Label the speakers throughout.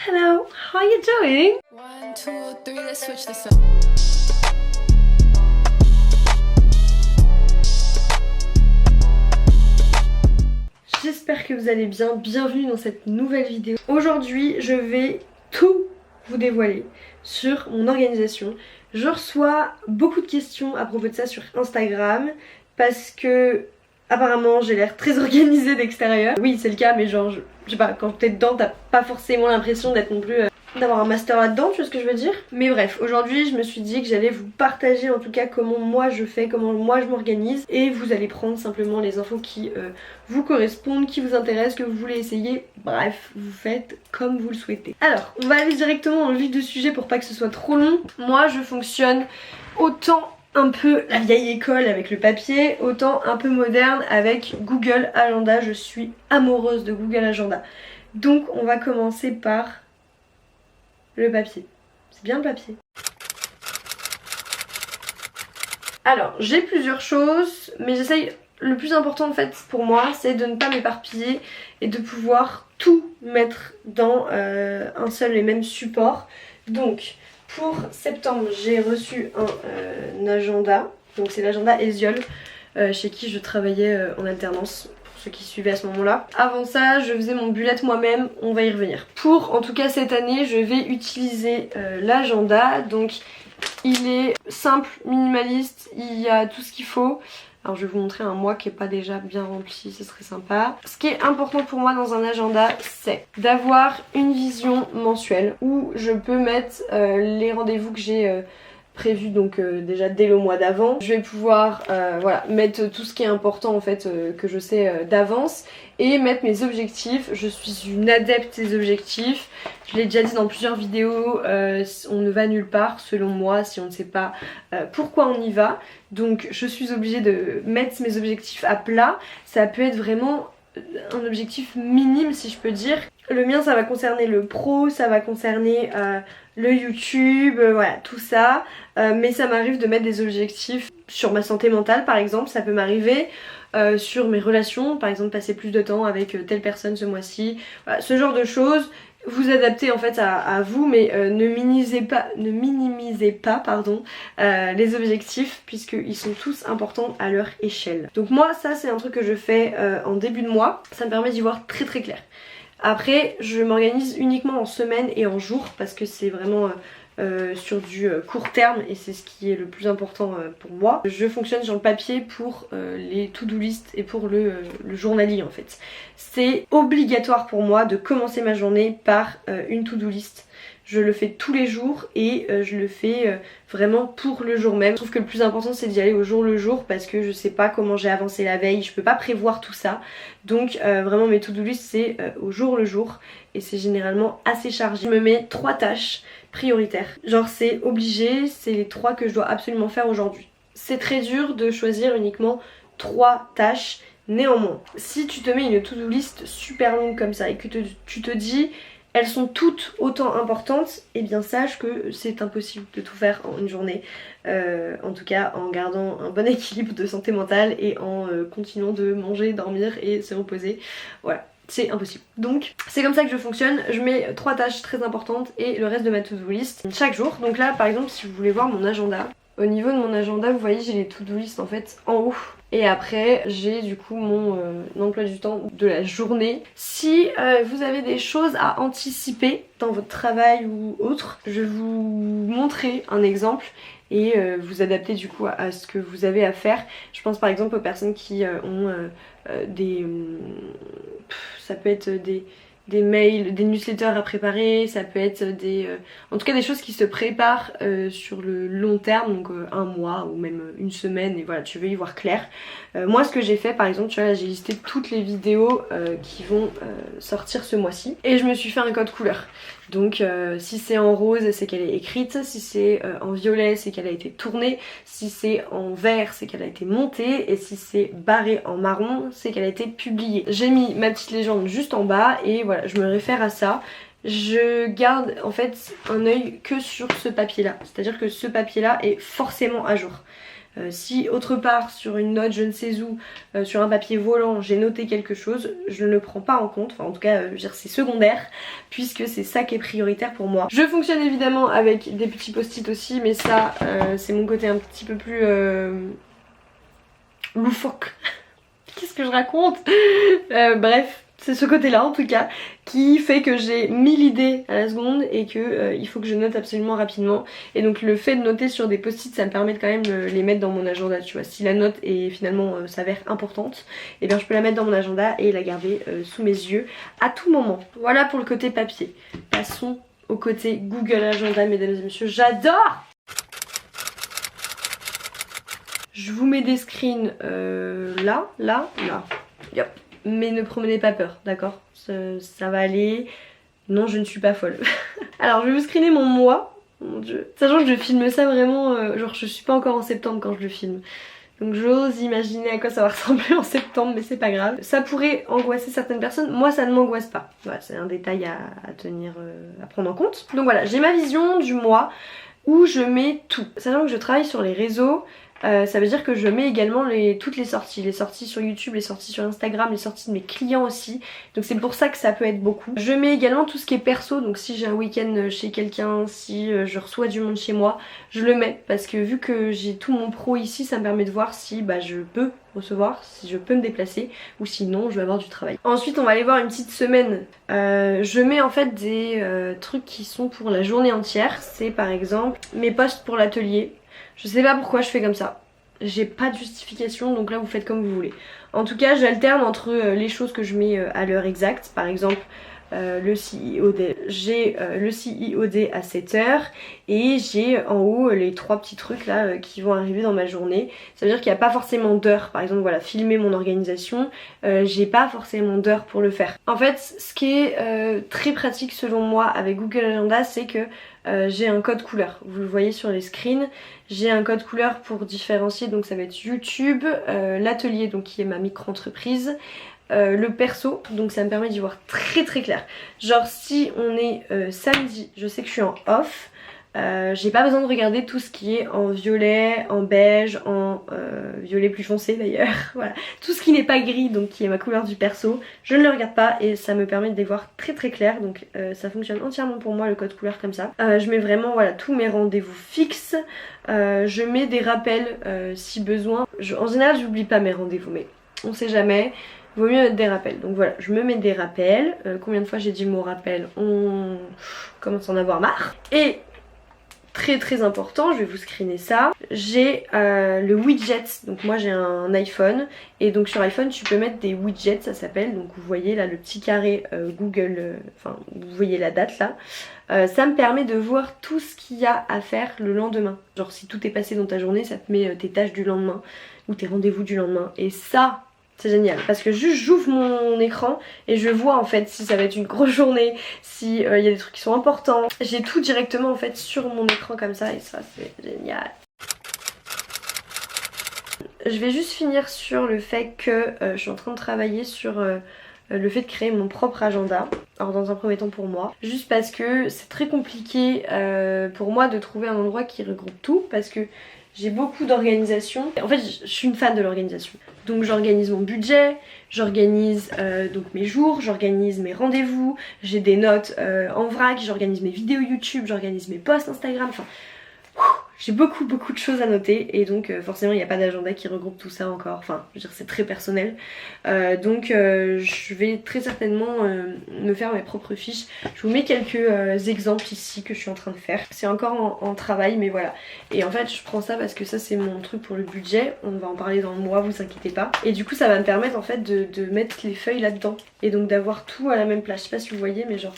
Speaker 1: Hello, how you doing?
Speaker 2: 1, 2, 3, let's switch this up.
Speaker 1: J'espère que vous allez bien, bienvenue dans cette nouvelle vidéo. Aujourd'hui, je vais tout vous dévoiler sur mon organisation. Je reçois beaucoup de questions à propos de ça sur Instagram parce que apparemment j'ai l'air très organisée d'extérieur. Oui, c'est le cas, mais genre, je sais pas, quand t'es dedans, t'as pas forcément l'impression d'être non plus d'avoir un master là-dedans, tu vois ce que je veux dire? Mais bref, aujourd'hui je me suis dit que j'allais vous partager en tout cas comment moi je fais, comment moi je m'organise, et vous allez prendre simplement les infos qui vous correspondent, qui vous intéressent, que vous voulez essayer. Bref, vous faites comme vous le souhaitez. Alors, on va aller directement dans le vif du sujet pour pas que ce soit trop long. Moi je fonctionne autant un peu la vieille école avec le papier, autant un peu moderne avec Google Agenda. Je suis amoureuse de Google Agenda. Donc on va commencer par le papier. C'est bien le papier. Alors, j'ai plusieurs choses, mais j'essaye. Le plus important en fait pour moi, c'est de ne pas m'éparpiller et de pouvoir tout mettre dans un seul et même support. Donc, pour septembre, j'ai reçu un agenda. Donc, c'est l'agenda Esiol, chez qui je travaillais en alternance. Ceux qui suivaient à ce moment-là. Avant ça, je faisais mon bullet moi-même, on va y revenir. Pour, en tout cas cette année, je vais utiliser l'agenda. Donc il est simple, minimaliste, il y a tout ce qu'il faut. Alors je vais vous montrer un mois qui est pas déjà bien rempli, ce serait sympa. Ce qui est important pour moi dans un agenda, c'est d'avoir une vision mensuelle où je peux mettre les rendez-vous que j'ai prévu donc déjà dès le mois d'avant. Je vais pouvoir voilà, mettre tout ce qui est important en fait que je sais d'avance et mettre mes objectifs. Je suis une adepte des objectifs. Je l'ai déjà dit dans plusieurs vidéos, on ne va nulle part selon moi si on ne sait pas pourquoi on y va. Donc je suis obligée de mettre mes objectifs à plat. Ça peut être vraiment un objectif minime si je peux dire. Le mien ça va concerner le pro, ça va concerner le YouTube, voilà tout ça. Mais ça m'arrive de mettre des objectifs sur ma santé mentale par exemple, ça peut m'arriver. Sur mes relations, par exemple passer plus de temps avec telle personne ce mois-ci, voilà, ce genre de choses. Vous adaptez en fait à vous, mais ne minimisez pas pardon, les objectifs puisqu'ils sont tous importants à leur échelle. Donc moi ça c'est un truc que je fais en début de mois, ça me permet d'y voir très très clair. Après je m'organise uniquement en semaine et en jours parce que c'est vraiment sur du court terme et c'est ce qui est le plus important pour moi. Je fonctionne sur le papier pour les to-do list et pour le journaling en fait. C'est obligatoire pour moi de commencer ma journée par une to-do list. Je le fais tous les jours et je le fais vraiment pour le jour même. Je trouve que le plus important c'est d'y aller au jour le jour parce que je sais pas comment j'ai avancé la veille, je peux pas prévoir tout ça. Donc vraiment mes to-do list c'est au jour le jour et c'est généralement assez chargé. Je me mets 3 tâches prioritaires. Genre c'est obligé, c'est les 3 que je dois absolument faire aujourd'hui. C'est très dur de choisir uniquement 3 tâches. Néanmoins, si tu te mets une to-do list super longue comme ça et que tu te dis elles sont toutes autant importantes, et bien sache que c'est impossible de tout faire en une journée. En tout cas en gardant un bon équilibre de santé mentale et en continuant de manger, dormir et se reposer. Voilà. C'est impossible. Donc c'est comme ça que je fonctionne, je mets 3 tâches très importantes et le reste de ma to-do list chaque jour. Donc là par exemple si vous voulez voir mon agenda, au niveau de mon agenda vous voyez j'ai les to-do list en fait en haut. Et après j'ai du coup mon emploi du temps de la journée. Si vous avez des choses à anticiper dans votre travail ou autre, je vais vous montrer un exemple et vous adapter du coup à ce que vous avez à faire. Je pense par exemple aux personnes qui ont des... ça peut être des mails, des newsletters à préparer, ça peut être des... en tout cas des choses qui se préparent sur le long terme, donc un mois ou même une semaine et voilà tu veux y voir clair. Moi ce que j'ai fait par exemple, tu vois là j'ai listé toutes les vidéos qui vont sortir ce mois-ci et je me suis fait un code couleur. Donc si c'est en rose c'est qu'elle est écrite, si c'est en violet c'est qu'elle a été tournée, si c'est en vert c'est qu'elle a été montée et si c'est barré en marron c'est qu'elle a été publiée. J'ai mis ma petite légende juste en bas et voilà je me réfère à ça. Je garde en fait un œil que sur ce papier là, c'est à dire que ce papier là est forcément à jour. Si autre part sur une note je ne sais où, sur un papier volant j'ai noté quelque chose, je ne le prends pas en compte, enfin en tout cas je veux dire c'est secondaire puisque c'est ça qui est prioritaire pour moi. Je fonctionne évidemment avec des petits post-it aussi, mais ça c'est mon côté un petit peu plus loufoque. Qu'est-ce que je raconte? Bref, c'est ce côté-là en tout cas qui fait que j'ai 1000 idées à la seconde et que il faut que je note absolument rapidement. Et donc le fait de noter sur des post-it, ça me permet de quand même les mettre dans mon agenda, tu vois. Si la note est finalement s'avère importante, et bien je peux la mettre dans mon agenda et la garder sous mes yeux à tout moment. Voilà pour le côté papier. Passons au côté Google Agenda, mesdames et messieurs. J'adore! Je vous mets des screens là. Yep. Mais ne prenez pas peur, d'accord, ça va aller. Non, je ne suis pas folle. Alors, je vais vous screener mon mois. Mon dieu. Sachant que je filme ça vraiment, genre je suis pas encore en septembre quand je le filme. Donc j'ose imaginer à quoi ça va ressembler en septembre, mais c'est pas grave. Ça pourrait angoisser certaines personnes, moi ça ne m'angoisse pas. Voilà, c'est un détail à tenir, à prendre en compte. Donc voilà, j'ai ma vision du mois où je mets tout. Sachant que je travaille sur les réseaux, ça veut dire que je mets également toutes les sorties sur YouTube, les sorties sur Instagram, les sorties de mes clients aussi. Donc c'est pour ça que ça peut être beaucoup. Je mets également tout ce qui est perso, donc si j'ai un week-end chez quelqu'un, si je reçois du monde chez moi, je le mets parce que vu que j'ai tout mon pro ici, ça me permet de voir si je peux recevoir, si je peux me déplacer ou sinon je vais avoir du travail. Ensuite on va aller voir une petite semaine. Je mets en fait des trucs qui sont pour la journée entière. C'est par exemple mes posts pour l'atelier. Je sais pas pourquoi je fais comme ça. J'ai pas de justification, donc là vous faites comme vous voulez. En tout cas j'alterne entre les choses que je mets à l'heure exacte. Par exemple le CEOD. J'ai le CEOD à 7h et j'ai en haut les 3 petits trucs là qui vont arriver dans ma journée. Ça veut dire qu'il n'y a pas forcément d'heure. Par exemple voilà, filmer mon organisation, j'ai pas forcément d'heure pour le faire. En fait ce qui est très pratique selon moi avec Google Agenda, c'est que j'ai un code couleur. Vous le voyez sur les screens, j'ai un code couleur pour différencier, donc ça va être YouTube, l'atelier donc qui est ma micro-entreprise, le perso, donc ça me permet d'y voir très très clair. Genre si on est samedi, je sais que je suis en off, j'ai pas besoin de regarder tout ce qui est en violet, en beige, en violet plus foncé d'ailleurs, voilà. Tout ce qui n'est pas gris, donc qui est ma couleur du perso, je ne le regarde pas et ça me permet de les voir très très clair, donc ça fonctionne entièrement pour moi le code couleur comme ça. Je mets vraiment voilà tous mes rendez-vous fixes, je mets des rappels si besoin. En général j'oublie pas mes rendez-vous mais on sait jamais. Vaut mieux mettre des rappels. Donc voilà, je me mets des rappels. Combien de fois j'ai dit le mot rappel? On commence à en avoir marre. Et très très important, je vais vous screener ça. J'ai le widget. Donc moi j'ai un iPhone. Et donc sur iPhone tu peux mettre des widgets, ça s'appelle. Donc vous voyez là le petit carré Google, enfin vous voyez la date là. Ça me permet de voir tout ce qu'il y a à faire le lendemain. Genre si tout est passé dans ta journée, ça te met tes tâches du lendemain ou tes rendez-vous du lendemain. Et ça, c'est génial parce que juste j'ouvre mon écran et je vois en fait si ça va être une grosse journée, si y a des trucs qui sont importants. J'ai tout directement en fait sur mon écran comme ça et ça c'est génial. Je vais juste finir sur le fait que je suis en train de travailler sur le fait de créer mon propre agenda. Alors dans un premier temps pour moi, juste parce que c'est très compliqué pour moi de trouver un endroit qui regroupe tout parce que j'ai beaucoup d'organisation. En fait je suis une fan de l'organisation. Donc j'organise mon budget, j'organise donc mes jours, j'organise mes rendez-vous, j'ai des notes en vrac, j'organise mes vidéos YouTube, j'organise mes posts Instagram, enfin j'ai beaucoup de choses à noter et donc forcément il n'y a pas d'agenda qui regroupe tout ça encore, enfin je veux dire c'est très personnel, donc je vais très certainement me faire mes propres fiches. Je vous mets quelques exemples ici que je suis en train de faire, c'est encore en travail mais voilà. Et en fait je prends ça parce que ça c'est mon truc pour le budget, on va en parler dans le mois, vous inquiétez pas, et du coup ça va me permettre en fait de mettre les feuilles là dedans et donc d'avoir tout à la même place. Je sais pas si vous voyez mais genre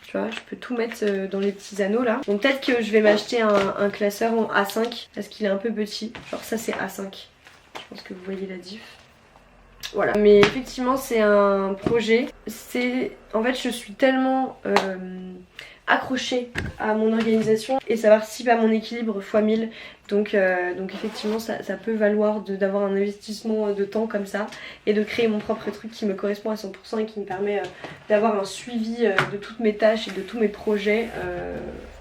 Speaker 1: tu vois, je peux tout mettre dans les petits anneaux là. Donc peut-être que je vais m'acheter un classeur en A5 parce qu'il est un peu petit. Genre ça c'est A5. Je pense que vous voyez la diff. Voilà. Mais effectivement c'est un projet. En fait je suis tellement accrochée à mon organisation et ça participe à mon équilibre x 1000 Donc effectivement ça peut valoir d'avoir un investissement de temps comme ça et de créer mon propre truc qui me correspond à 100% et qui me permet d'avoir un suivi de toutes mes tâches et de tous mes projets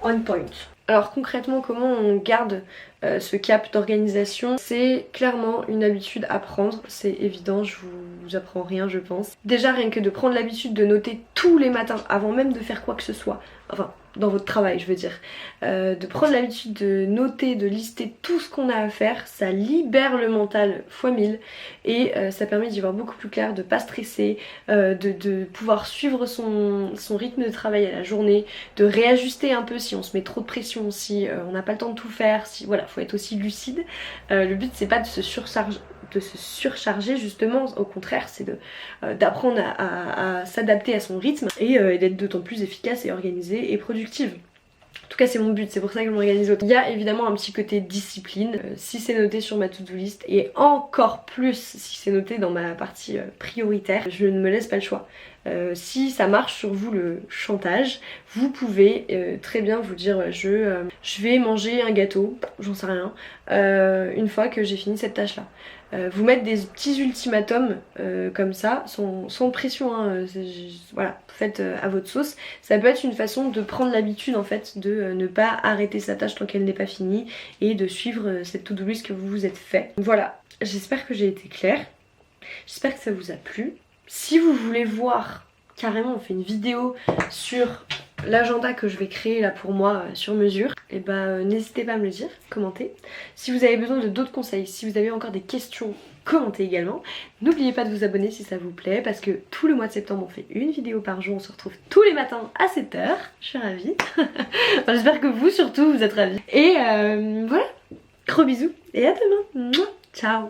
Speaker 1: on point. Alors concrètement comment on garde ce cap d'organisation? C'est clairement une habitude à prendre, c'est évident, je vous apprends rien je pense. Déjà rien que de prendre l'habitude de noter tous les matins avant même de faire quoi que ce soit, enfin dans votre travail je veux dire, de prendre l'habitude de noter, de lister tout ce qu'on a à faire, ça libère le mental fois 1000 et ça permet d'y voir beaucoup plus clair, de pas stresser, de pouvoir suivre son rythme de travail à la journée, de réajuster un peu si on se met trop de pression, si on n'a pas le temps de tout faire, si voilà, faut être aussi lucide. Le but c'est pas de se surcharger justement, au contraire c'est d'apprendre à s'adapter à son rythme et d'être d'autant plus efficace et organisée et productive. En tout cas c'est mon but, c'est pour ça que je m'organise autant. Il y a évidemment un petit côté discipline, si c'est noté sur ma to-do list et encore plus si c'est noté dans ma partie prioritaire, je ne me laisse pas le choix. Si ça marche sur vous le chantage, vous pouvez très bien vous dire je vais manger un gâteau, j'en sais rien, une fois que j'ai fini cette tâche là. Vous mettre des petits ultimatums comme ça, sans pression, hein, voilà, faites à votre sauce. Ça peut être une façon de prendre l'habitude en fait de ne pas arrêter sa tâche tant qu'elle n'est pas finie et de suivre cette to-do list que vous vous êtes fait. Voilà, j'espère que j'ai été claire, j'espère que ça vous a plu. Si vous voulez voir, carrément on fait une vidéo sur l'agenda que je vais créer là pour moi sur mesure, et n'hésitez pas à me le dire, commentez. Si vous avez besoin de d'autres conseils, si vous avez encore des questions, commentez également. N'oubliez pas de vous abonner si ça vous plaît parce que tout le mois de septembre on fait une vidéo par jour, on se retrouve tous les matins à 7 h, je suis ravie. Enfin, j'espère que vous surtout vous êtes ravis. Et voilà, gros bisous et à demain. Ciao.